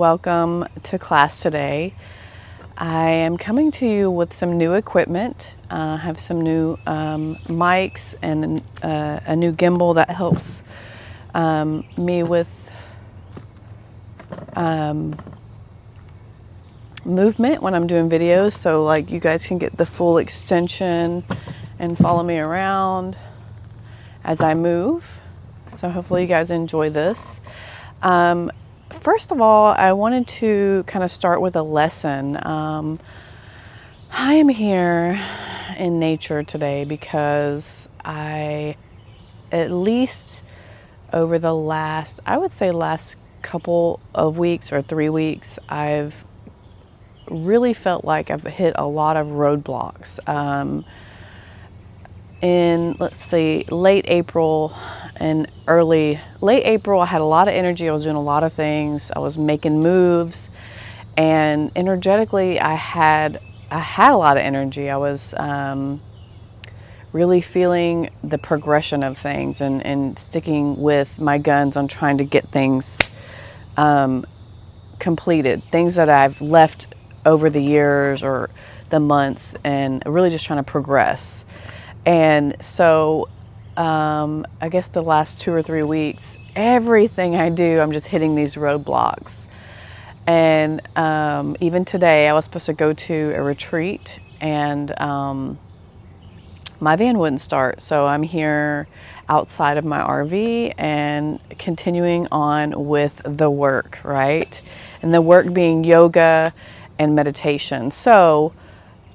Welcome to class today. I am coming to you with some new equipment. I have some new mics and a new gimbal that helps me with movement when I'm doing videos, so like you guys can get the full extension and follow me around as I move. So hopefully you guys enjoy this. First of all, I wanted to kind of start with a lesson. I am here in nature today because at least over the last couple of weeks or 3 weeks, I've really felt like I've hit a lot of roadblocks. In, let's see, late April, I had a lot of energy. I was doing a lot of things. I was making moves, and energetically, I had a lot of energy. I was really feeling the progression of things and sticking with my guns on trying to get things completed, things that I've left over the years or the months, and really just trying to progress. And so I guess the last 2 or 3 weeks, everything I do, I'm just hitting these roadblocks. And even today, I was supposed to go to a retreat, and my van wouldn't start. So I'm here outside of my RV and continuing on with the work, right? And the work being yoga and meditation. So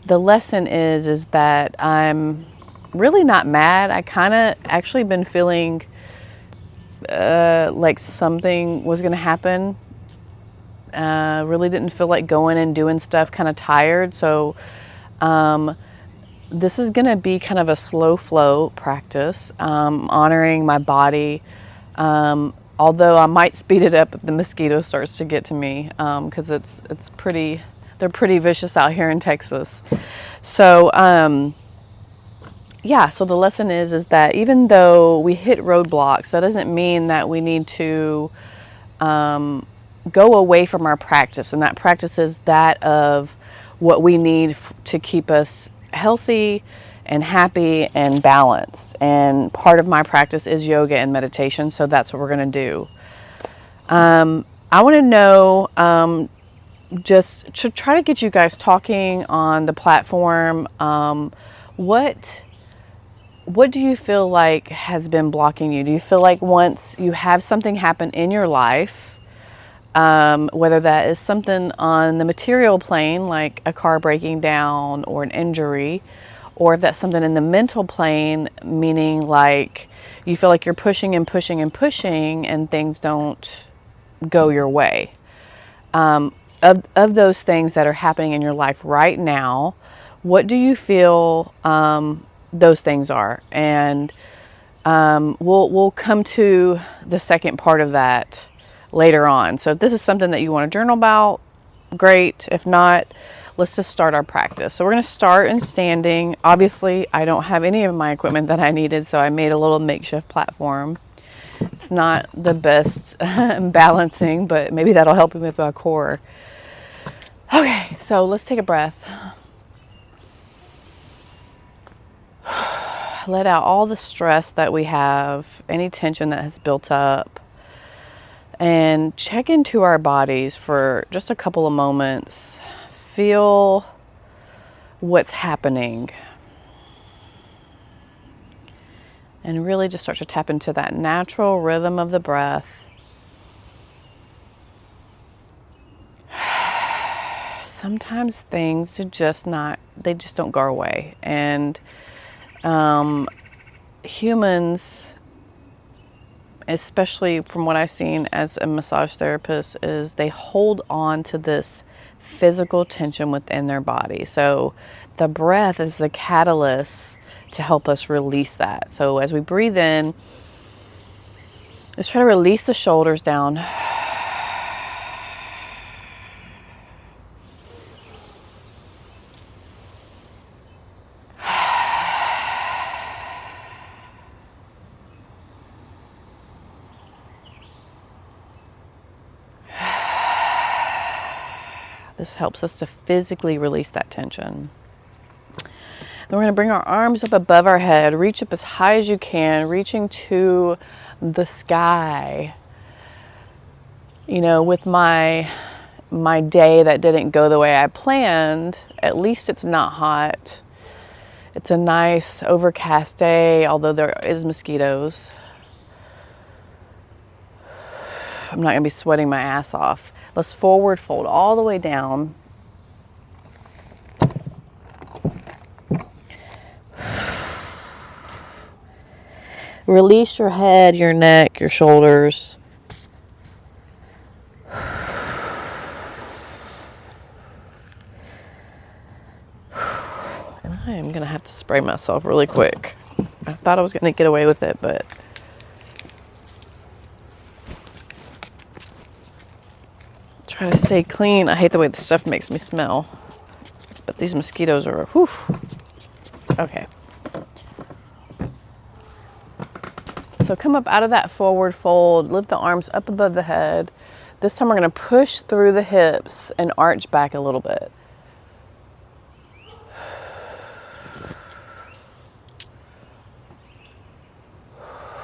the lesson is that I'm really not mad. I kind of actually been feeling like something was going to happen. Really didn't feel like going and doing stuff, kind of tired. So this is going to be kind of a slow flow practice, honoring my body. Although I might speed it up if the mosquito starts to get to me, because they're pretty vicious out here in Texas. So so the lesson is that even though we hit roadblocks, that doesn't mean that we need to go away from our practice. And that practice is that of what we need to keep us healthy and happy and balanced. And part of my practice is yoga and meditation, so that's what we're going to do. I want to know, just to try to get you guys talking on the platform, what do you feel like has been blocking you? Do you feel like once you have something happen in your life, whether that is something on the material plane, like a car breaking down or an injury, or if that's something in the mental plane, meaning like you feel like you're pushing and pushing and pushing and things don't go your way. Of those things that are happening in your life right now, what do you feel those things are? And we'll come to the second part of that later on. So if this is something that you want to journal about, great. If not, let's just start our practice. So we're going to start in standing. Obviously, I don't have any of my equipment that I needed, so I made a little makeshift platform. It's not the best balancing, but maybe that'll help me with my core. Okay, so let's take a breath. Let out all the stress that we have, any tension that has built up, and check into our bodies for just a couple of moments. Feel what's happening. And really just start to tap into that natural rhythm of the breath. Sometimes things just don't go away. And humans, especially from what I've seen as a massage therapist, is they hold on to this physical tension within their body. So the breath is the catalyst to help us release that. So as we breathe in, let's try to release the shoulders down. This helps us to physically release that tension. Then we're going to bring our arms up above our head, reach up as high as you can, reaching to the sky. You know, with my day that didn't go the way I planned, at least it's not hot. It's a nice overcast day, although there is mosquitoes. I'm not going to be sweating my ass off. Let's forward fold all the way down. Release your head, your neck, your shoulders. And I am going to have to spray myself really quick. I thought I was going to get away with it, but try to stay clean. I hate the way the stuff makes me smell. But these mosquitoes are, whew. Okay. So come up out of that forward fold, lift the arms up above the head. This time we're going to push through the hips and arch back a little bit.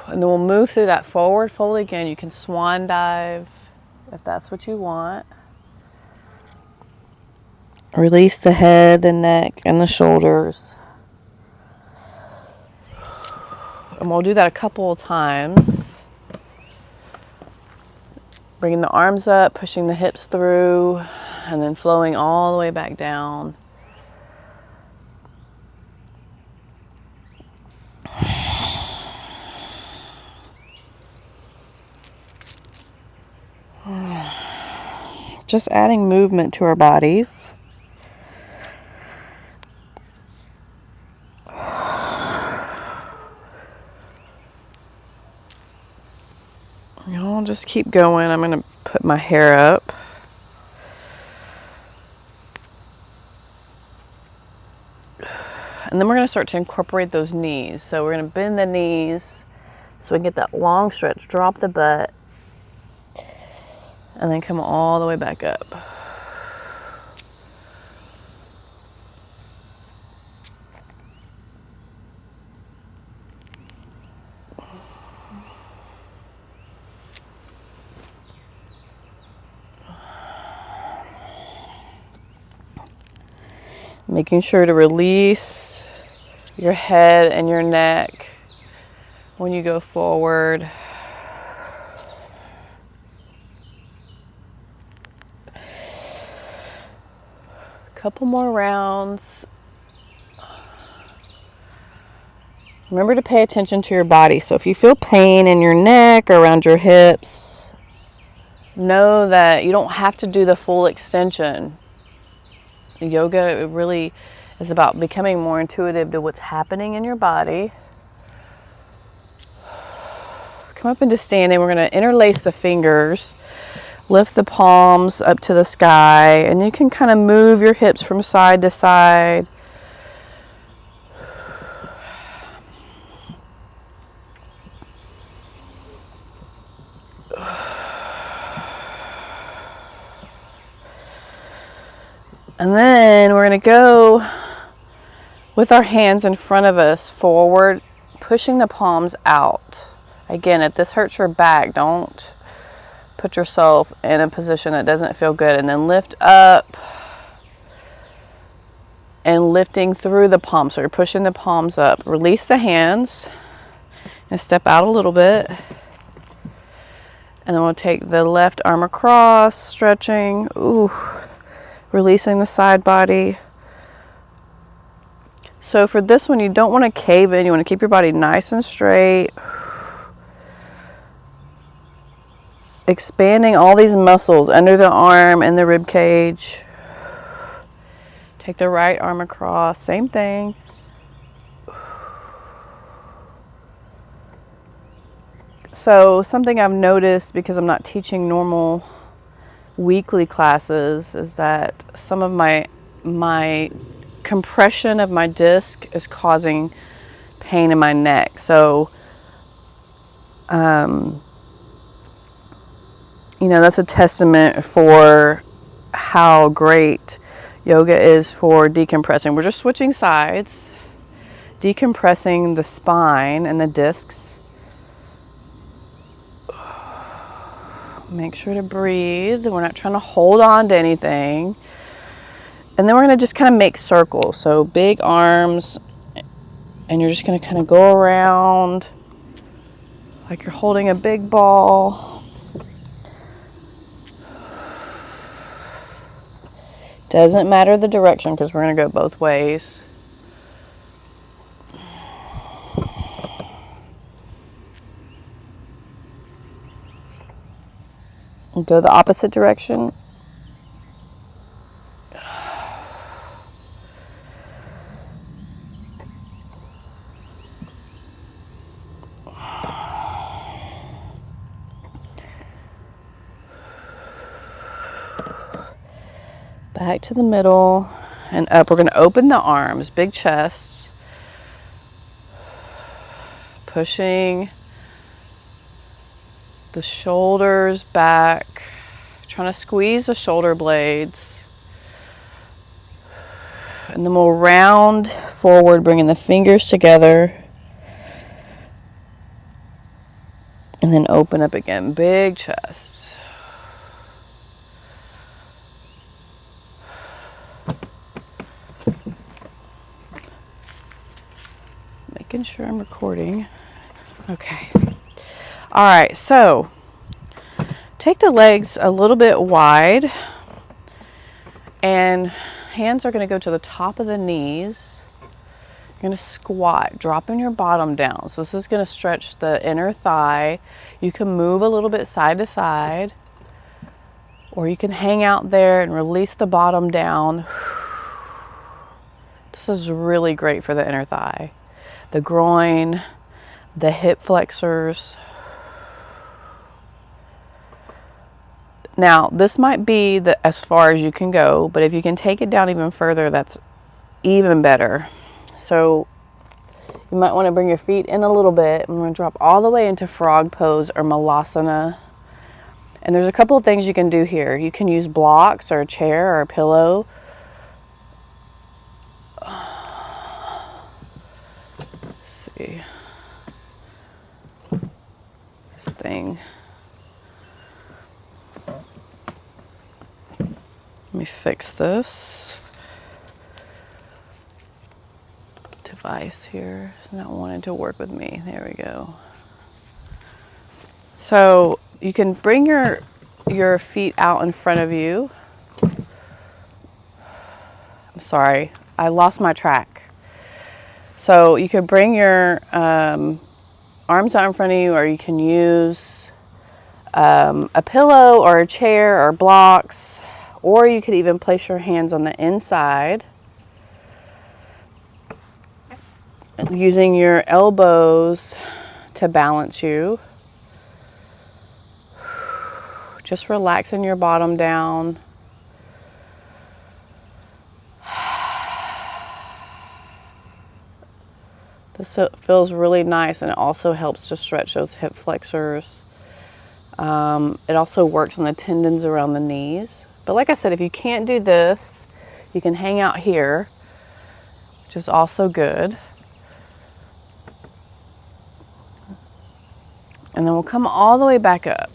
And then we'll move through that forward fold again. You can swan dive if that's what you want. Release the head, the neck, and the shoulders. And we'll do that a couple of times. Bringing the arms up, pushing the hips through, and then flowing all the way back down. Just adding movement to our bodies. I'll just keep going. I'm going to put my hair up. And then we're going to start to incorporate those knees. So we're going to bend the knees so we can get that long stretch, drop the butt, and then come all the way back up. Making sure to release your head and your neck when you go forward. Couple more rounds. Remember to pay attention to your body. So if you feel pain in your neck or around your hips, know that you don't have to do the full extension. Yoga really is about becoming more intuitive to what's happening in your body. Come up into standing. We're going to interlace the fingers. Lift the palms up to the sky, and you can kind of move your hips from side to side. And then we're going to go with our hands in front of us, forward, pushing the palms out. Again, if this hurts your back, don't put yourself in a position that doesn't feel good. And then lift up and lifting through the palms. So you're pushing the palms up. Release the hands and step out a little bit. And then we'll take the left arm across, stretching. Ooh. Releasing the side body. So for this one, you don't want to cave in. You want to keep your body nice and straight. Expanding all these muscles under the arm and the rib cage. Take the right arm across. Same thing. So something I've noticed, because I'm not teaching normal weekly classes, is that some of my compression of my disc is causing pain in my neck. So you know, that's a testament for how great yoga is for decompressing. We're just switching sides, decompressing the spine and the discs. Make sure to breathe. We're not trying to hold on to anything. And then we're going to just kind of make circles. So big arms, and you're just going to kind of go around like you're holding a big ball. Doesn't matter the direction because we're going to go both ways. And go the opposite direction. Back to the middle and up. We're going to open the arms, big chest, pushing the shoulders back, trying to squeeze the shoulder blades. And then we'll round forward, bringing the fingers together. And then open up again, big chest. Making sure I'm recording. Okay. All right, so take the legs a little bit wide, and hands are going to go to the top of the knees. You're going to squat, dropping your bottom down. So this is going to stretch the inner thigh. You can move a little bit side to side, or you can hang out there and release the bottom down. This is really great for the inner thigh, the groin, the hip flexors. Now, this might be as far as you can go, but if you can take it down even further, that's even better. So you might want to bring your feet in a little bit. I'm going to drop all the way into frog pose or malasana. And there's a couple of things you can do here. You can use blocks or a chair or a pillow. Let's see. This thing. Let me fix this device here. It's not wanting to work with me. There we go. So you can bring your feet out in front of you. I'm sorry, I lost my track. So you could bring your arms out in front of you, or you can use a pillow or a chair or blocks. Or you could even place your hands on the inside, using your elbows to balance you. Just relaxing your bottom down. This feels really nice, and it also helps to stretch those hip flexors. It also works on the tendons around the knees. But like I said, if you can't do this, you can hang out here, which is also good. And then we'll come all the way back up.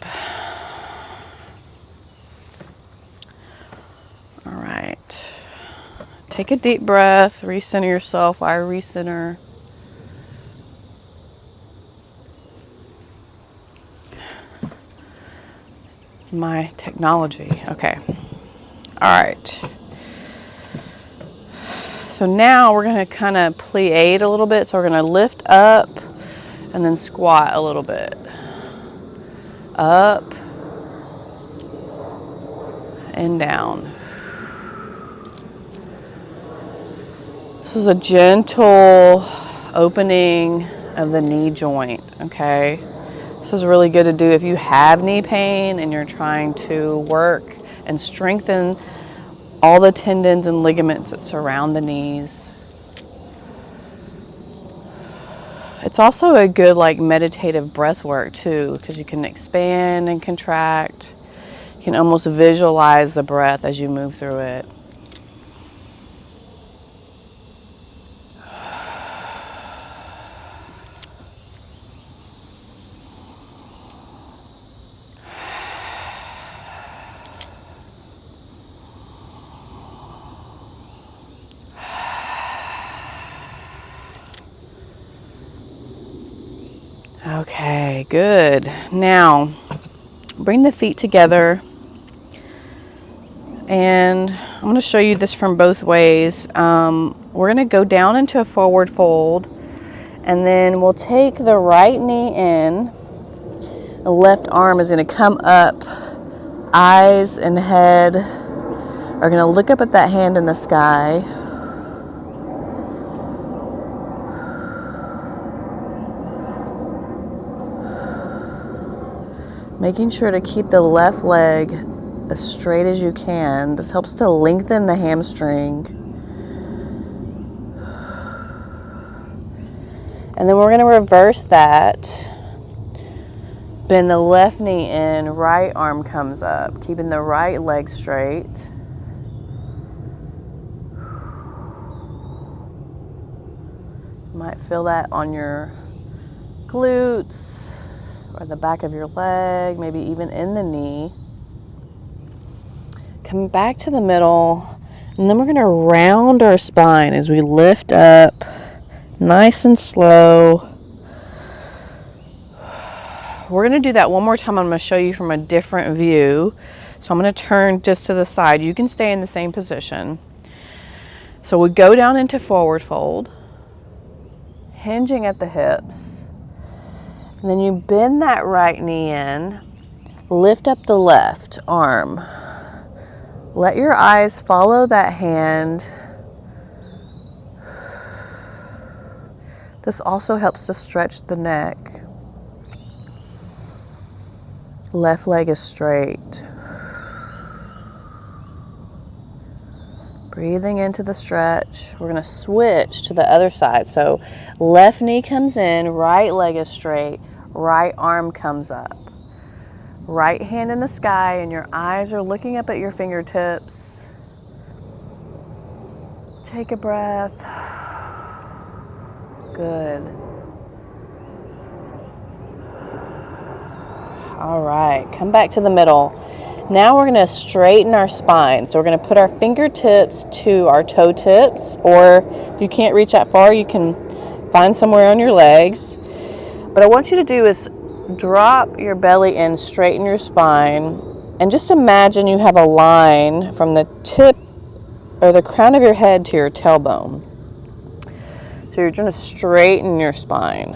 All right. Take a deep breath, recenter yourself while I recenter. My technology. Okay. All right. So now we're going to kind of pliate a little bit. So we're going to lift up and then squat a little bit. Up and down. This is a gentle opening of the knee joint, okay? This is really good to do if you have knee pain and you're trying to work and strengthen all the tendons and ligaments that surround the knees. It's also a good meditative breath work too, because you can expand and contract. You can almost visualize the breath as you move through it. Okay, good. Now, bring the feet together. And I'm going to show you this from both ways. We're going to go down into a forward fold. And then we'll take the right knee in. The left arm is going to come up. Eyes and head are going to look up at that hand in the sky. Making sure to keep the left leg as straight as you can. This helps to lengthen the hamstring. And then we're going to reverse that. Bend the left knee in, right arm comes up, keeping the right leg straight. You might feel that on your glutes, or the back of your leg, maybe even in the knee. Come back to the middle, and then we're going to round our spine as we lift up, nice and slow. We're going to do that one more time. I'm going to show you from a different view. So I'm going to turn just to the side. You can stay in the same position. So we go down into forward fold, hinging at the hips. And then you bend that right knee in, lift up the left arm. Let your eyes follow that hand. This also helps to stretch the neck. Left leg is straight. Breathing into the stretch. We're going to switch to the other side. So left knee comes in, right leg is straight, right arm comes up. Right hand in the sky, and your eyes are looking up at your fingertips. Take a breath. Good. All right, come back to the middle. Now we're going to straighten our spine. So we're going to put our fingertips to our toe tips, or if you can't reach that far, you can find somewhere on your legs. What I want you to do is drop your belly in, straighten your spine, and just imagine you have a line from the tip or the crown of your head to your tailbone. So you're going to straighten your spine.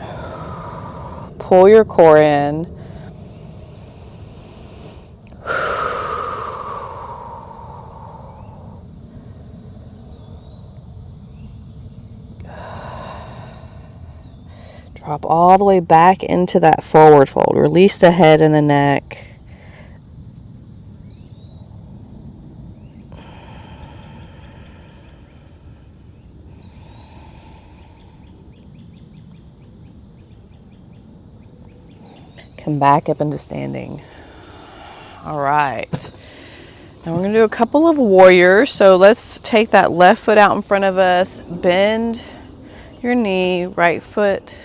Pull your core in. Drop all the way back into that forward fold. Release the head and the neck. Come back up into standing. All right. Now we're going to do a couple of warriors. So let's take that left foot out in front of us. Bend your knee. Right foot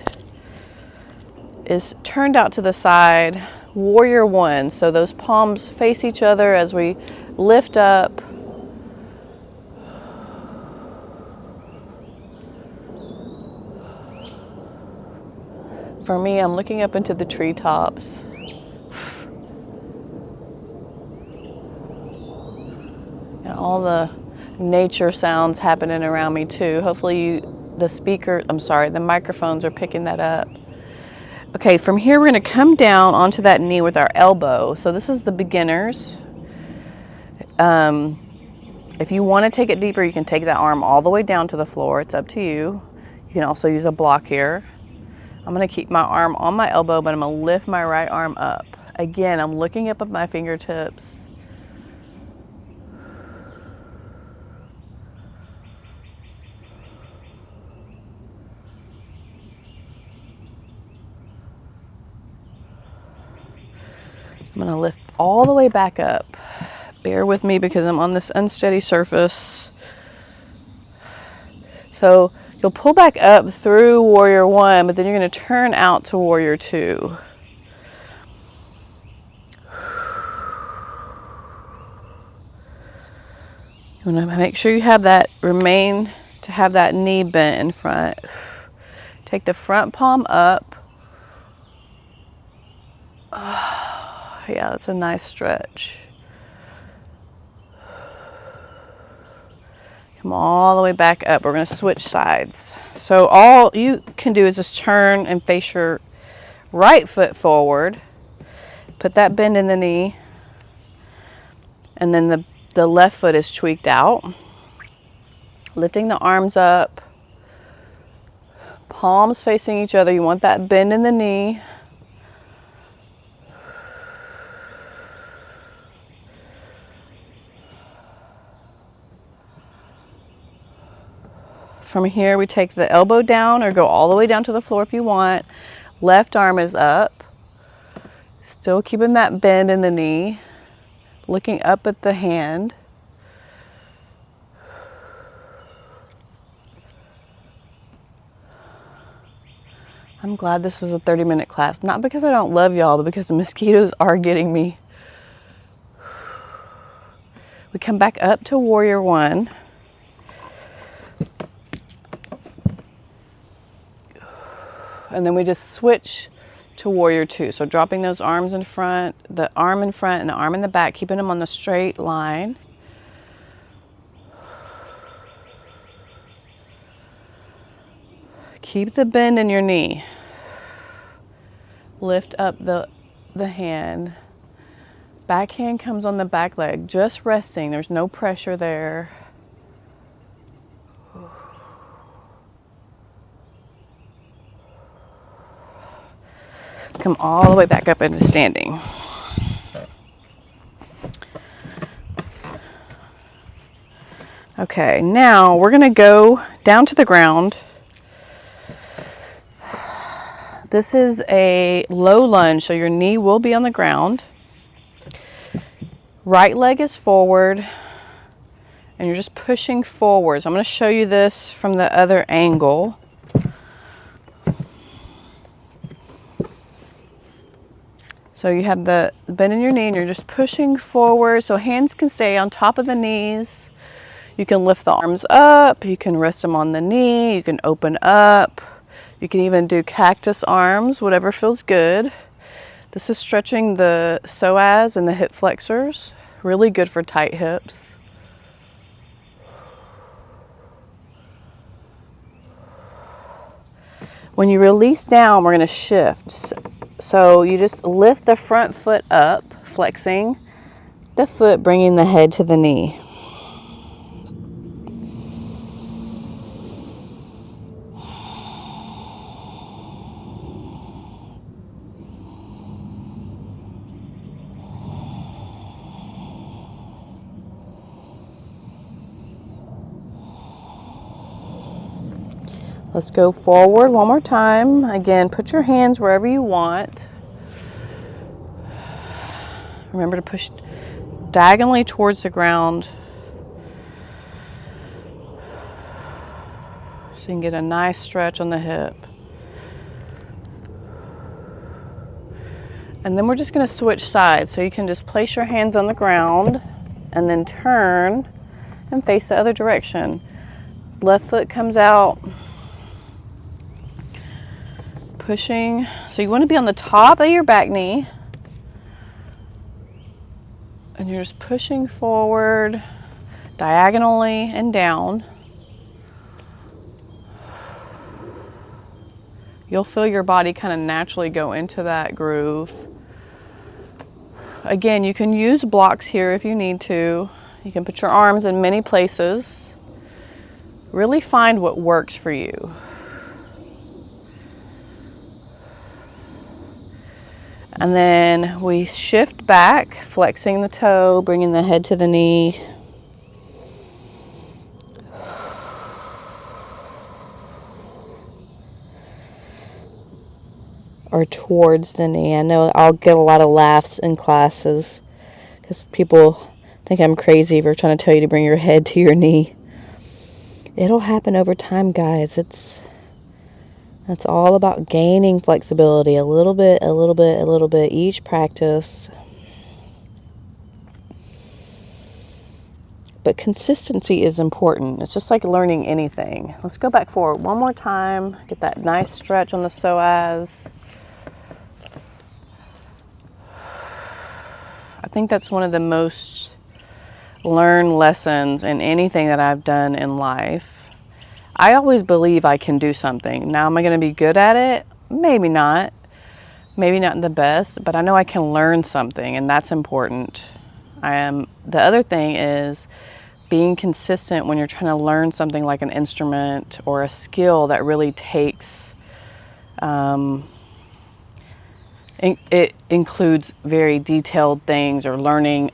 is turned out to the side. Warrior one. So those palms face each other as we lift up. For me, I'm looking up into the treetops. And all the nature sounds happening around me too. Hopefully the microphones are picking that up. Okay, from here we're going to come down onto that knee with our elbow. So this is the beginners. If you want to take it deeper, you can take that arm all the way down to the floor. It's up to you. You can also use a block here. I'm going to keep my arm on my elbow, but I'm going to lift my right arm up. Again, I'm looking up at my fingertips. I'm going to lift all the way back up. Bear with me because I'm on this unsteady surface. So you'll pull back up through Warrior One, but then you're going to turn out to Warrior Two. You want to make sure you have that, remain to have that knee bent in front. Take the front palm up. Oh, yeah, that's a nice stretch. Come all the way back up. We're going to switch sides. So all you can do is just turn and face your right foot forward. Put that bend in the knee. And then the left foot is tweaked out. Lifting the arms up. Palms facing each other. You want that bend in the knee. From here, we take the elbow down or go all the way down to the floor if you want. Left arm is up. Still keeping that bend in the knee. Looking up at the hand. I'm glad this is a 30-minute class. Not because I don't love y'all, but because the mosquitoes are getting me. We come back up to Warrior One. And then we just switch to Warrior Two. So dropping those arms in front, the arm in front and the arm in the back, keeping them on the straight line. Keep the bend in your knee. Lift up the hand. Back hand comes on the back leg, just resting. There's no pressure there. Come all the way back up into standing. Okay, now we're going to go down to the ground. This is a low lunge, so your knee will be on the ground. Right leg is forward, and you're just pushing forward. So I'm going to show you this from the other angle. So you have the bend in your knee and you're just pushing forward. So hands can stay on top of the knees. You can lift the arms up. You can rest them on the knee. You can open up. You can even do cactus arms, whatever feels good. This is stretching the psoas and the hip flexors. Really good for tight hips. When you release down, we're going to shift. So you just lift the front foot up, flexing the foot, bringing the head to the knee. Let's go forward one more time. Again, put your hands wherever you want. Remember to push diagonally towards the ground so you can get a nice stretch on the hip. And then we're just going to switch sides. So you can just place your hands on the ground and then turn and face the other direction. Left foot comes out. Pushing. So you want to be on the top of your back knee. And you're just pushing forward diagonally and down. You'll feel your body kind of naturally go into that groove. Again, you can use blocks here if you need to. You can put your arms in many places. Really find what works for you. And then we shift back, flexing the toe, bringing the head to the knee. Or towards the knee. I know I'll get a lot of laughs in classes because people think I'm crazy for trying to tell you to bring your head to your knee. It'll happen over time, guys. That's all about gaining flexibility, a little bit, a little bit, a little bit, each practice. But consistency is important. It's just like learning anything. Let's go back forward one more time. Get that nice stretch on the psoas. I think that's one of the most learned lessons in anything that I've done in life. I always believe I can do something. Now, am I going to be good at it? Maybe not. Maybe not the best, but I know I can learn something, and that's important. The other thing is being consistent when you're trying to learn something like an instrument or a skill that really takes, it includes very detailed things, or learning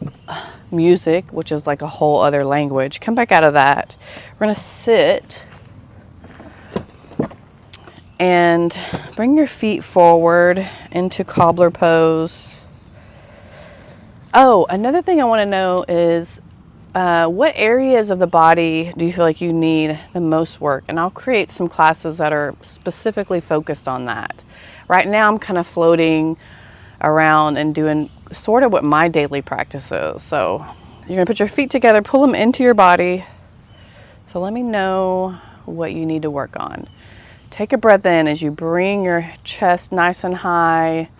music, which is like a whole other language. Come back out of that. We're going to sit and bring your feet forward into cobbler pose. Oh, another thing I want to know is what areas of the body do you feel like you need the most work? And I'll create some classes that are specifically focused on that. Right now I'm kind of floating around and doing sort of what my daily practice is. So you're going to put your feet together, pull them into your body. So let me know what you need to work on. Take a breath in as you bring your chest nice and high.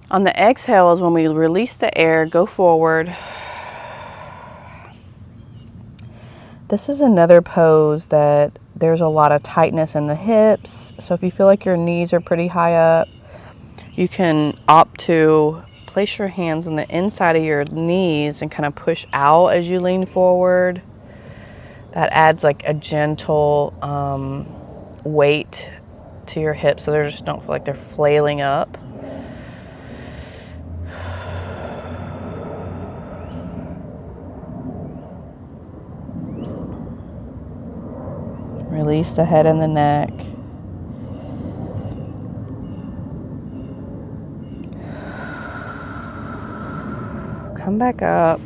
On the exhale is when we release the air, go forward. This is another pose that there's a lot of tightness in the hips. So if you feel like your knees are pretty high up, you can opt to place your hands on the inside of your knees and kind of push out as you lean forward. That adds like a gentle weight to your hips so they just don't feel like they're flailing up. Release the head and the neck. Come back up.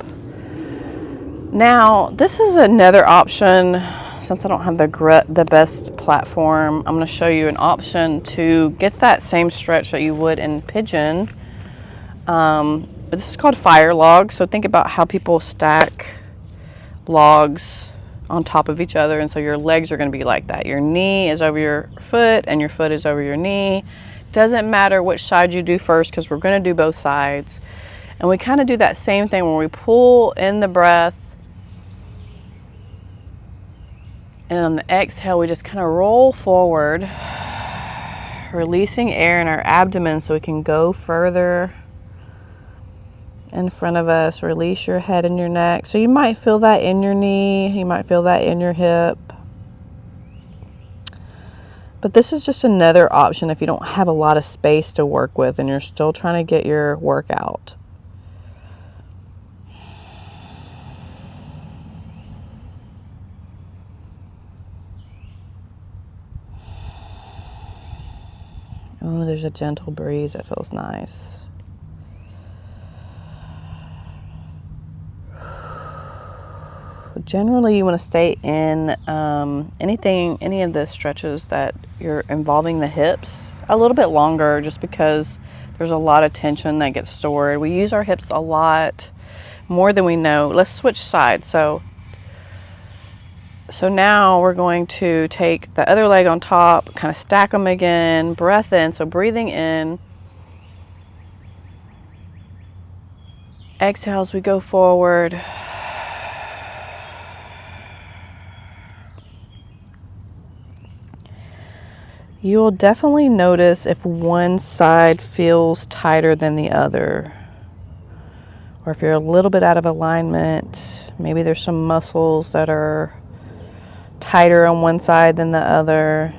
Now, this is another option. Since I don't have the best platform, I'm going to show you an option to get that same stretch that you would in pigeon. But this is called fire log. So think about how people stack logs on top of each other, and so your legs are going to be like that. Your knee is over your foot and your foot is over your knee. Doesn't matter which side you do first, because we're going to do both sides. And we kind of do that same thing when we pull in the breath, and on the exhale we just kind of roll forward, releasing air in our abdomen so we can go further in front of us. Release your head and your neck. So you might feel that in your knee, you might feel that in your hip. But this is just another option if you don't have a lot of space to work with and you're still trying to get your workout. Oh, there's a gentle breeze that feels nice. Generally, you want to stay in any of the stretches that you're involving the hips a little bit longer, just because there's a lot of tension that gets stored. We use our hips a lot more than we know. Let's switch sides. So now we're going to take the other leg on top, kind of stack them again, breath in. So breathing in. Exhale as we go forward. You'll definitely notice if one side feels tighter than the other, or if you're a little bit out of alignment. Maybe there's some muscles that are tighter on one side than the other.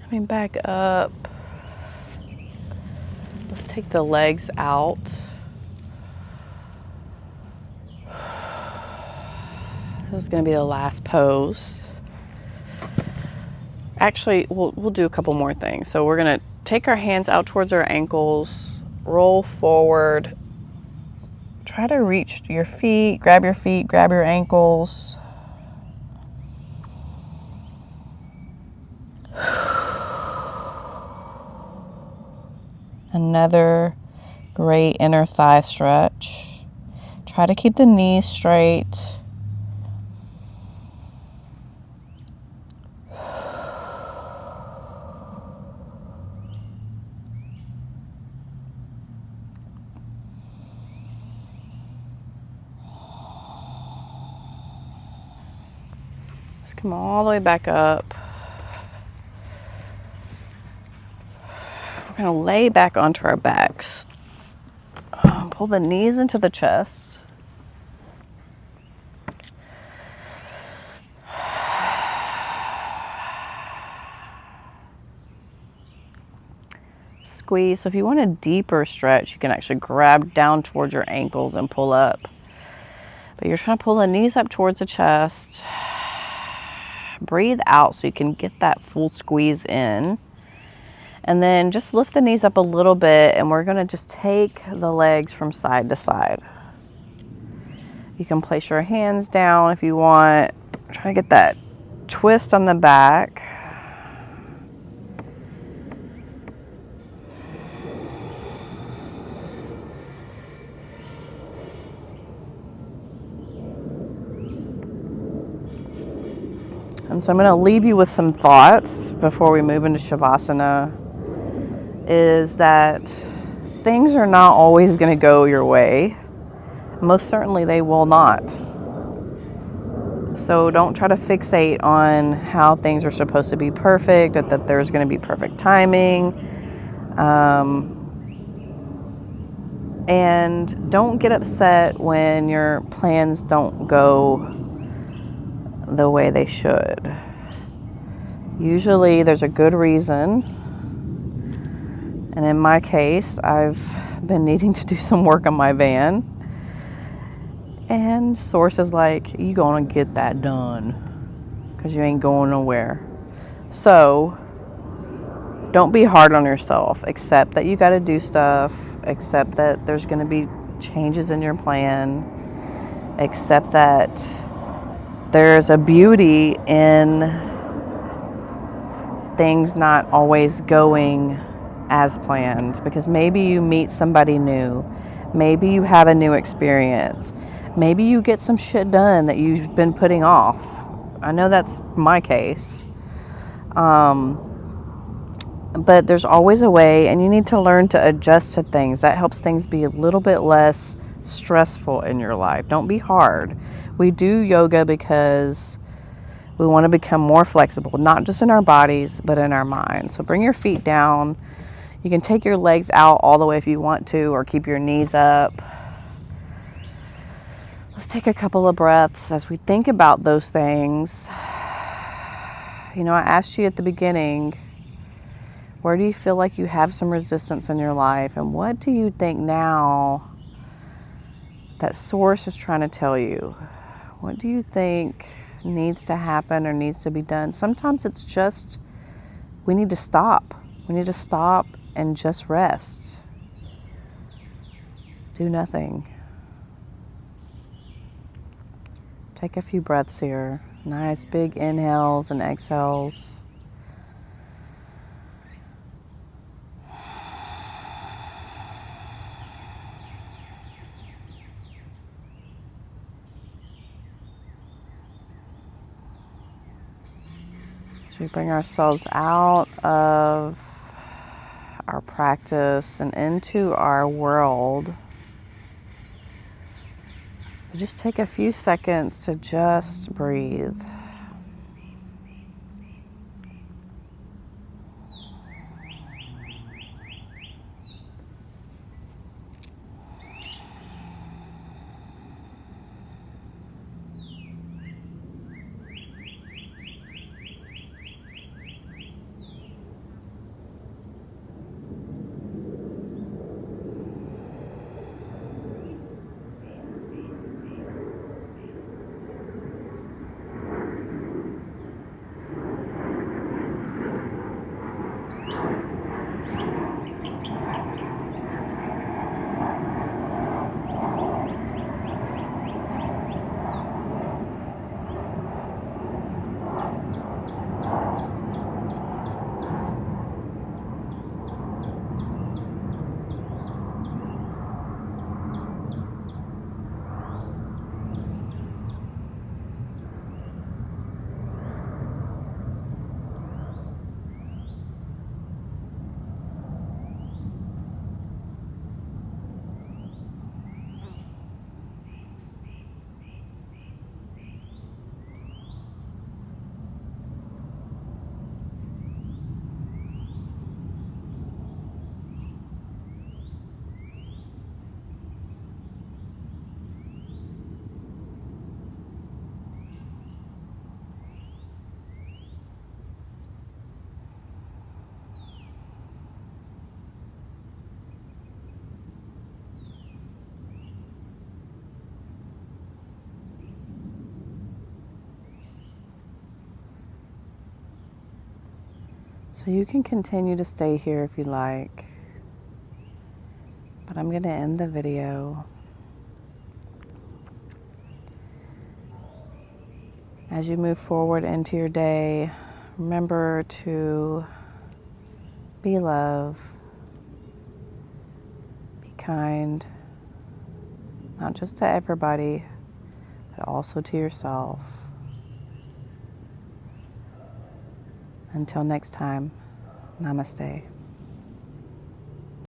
Coming back up. take the legs out. This is going to be the last pose. Actually, we'll do a couple more things. So we're going to take our hands out towards our ankles, roll forward, try to reach your feet, grab your ankles. Another great inner thigh stretch. Try to keep the knees straight. Let's come all the way back up. We're going to lay back onto our backs. Pull the knees into the chest. Squeeze. So if you want a deeper stretch, you can actually grab down towards your ankles and pull up. But you're trying to pull the knees up towards the chest. Breathe out so you can get that full squeeze in. And then just lift the knees up a little bit, and we're going to just take the legs from side to side. You can place your hands down if you want. Try to get that twist on the back. And so I'm going to leave you with some thoughts before we move into Shavasana, is that things are not always going to go your way. Most certainly they will not. So don't try to fixate on how things are supposed to be perfect, that there's going to be perfect timing. And don't get upset when your plans don't go the way they should. Usually there's a good reason. And in my case, I've been needing to do some work on my van. And Source is like, you gonna get that done because you ain't going nowhere. So don't be hard on yourself. Accept that you got to do stuff. Accept that there's going to be changes in your plan. Accept that there's a beauty in things not always going as planned, because maybe you meet somebody new. Maybe you have a new experience. Maybe you get some shit done that you've been putting off. I know that's my case. But there's always a way, and you need to learn to adjust to things. That helps things be a little bit less stressful in your life. Don't be hard. We do yoga because we want to become more flexible, not just in our bodies, but in our minds. So bring your feet down. You can take your legs out all the way if you want to, or keep your knees up. Let's take a couple of breaths as we think about those things. You know, I asked you at the beginning, where do you feel like you have some resistance in your life? And what do you think now that Source is trying to tell you? What do you think needs to happen or needs to be done? Sometimes it's just, we need to stop. We need to stop and just rest. Do nothing. Take a few breaths here. Nice big inhales and exhales. So we bring ourselves out of our practice and into our world. Just take a few seconds to just breathe. So you can continue to stay here if you like, but I'm going to end the video. As you move forward into your day, remember to be love, be kind, not just to everybody, but also to yourself. Until next time, namaste.